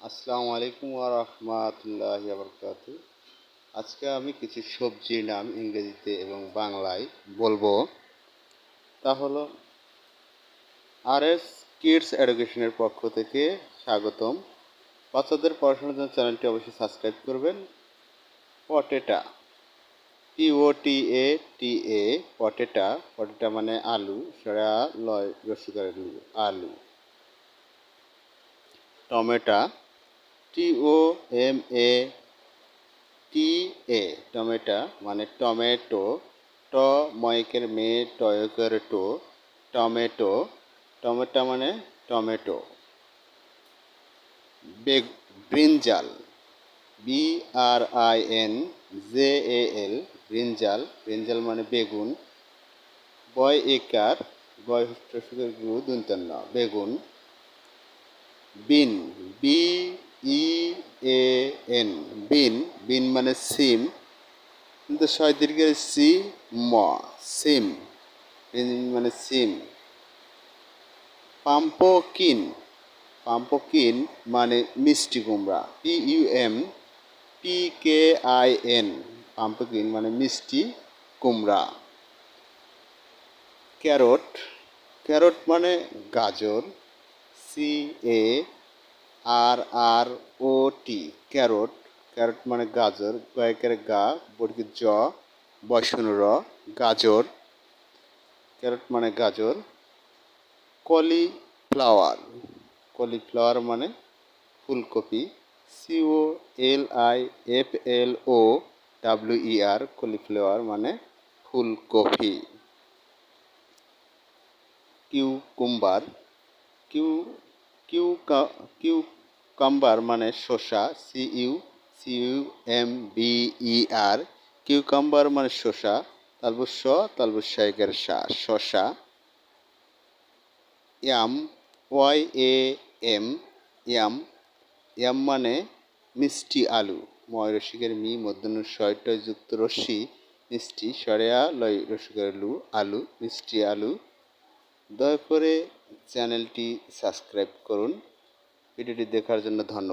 আসসালামু আলাইকুম ওয়া রাহমাতুল্লাহি ওয়া বারাকাতুহু। আজকে আমি কিছু সবজির নাম ইংরেজিতে এবং বাংলায় বলবো। তা হলো আরএস কিডস এডুকেশনের পক্ষ থেকে স্বাগতম। বাচ্চাদের পড়াশোনার জন্য চ্যানেলটি অবশ্যই সাবস্ক্রাইব করবেন। পটেটা, POTATA, পটেটা, পটেটা মানে আলু, সরা লয় রসিকার আলু। টমেটা, TOMA, টমেটো মানে টমেটো, ময়কের মেয়ে, টয়কের টো, টমেটো, টমেটো মানে টমেটো। ব্রিনজাল, BRINJAL, ব্রিনজাল, ব্রিনজাল মানে বেগুন। বয় বেগুন। বিন, BEAN, বিন, বিন মানে সিম, কিন্তু ছয় দীর্ঘের সিম, বিন মানে সিম। পাম্পকিন, পাম্পকিন মানে মিষ্টি কুমড়া, PUMPKIN, পাম্পকিন মানে মিষ্টি কুমড়া। ক্যারট, ক্যারট মানে গাজর, CARROT, ক্যারট, ক্যারট মানে গাজর, গয়কের গা, বর্গের জ, বয়সন র, গাজর, ক্যারট মানে গাজর। কলিফ্লাওয়ার, কলিফ্লাওয়ার মানে ফুলকপি, COLIFLOWER, কলিফ্লাওয়ার মানে ফুলকপি। কিউকুম্বার, কিউকাম্বার মানে শসা, CUCUMBER, কিউকাম্বার মানে শসা, তালবুস শসা। YAM, ইয়াম, ইয়াম মানে মিষ্টি আলু, ময় রসিকের মি, মধ্যাহ্ন শয়টয় যুক্ত রশ্মি, মিষ্টি, সরেয়া লয় রসিকের লু, আলু, মিষ্টি আলু। দয়া করে চ্যানেলটি সাবস্ক্রাইব করুন। ভিডিওটি দেখার জন্য ধন্যবাদ।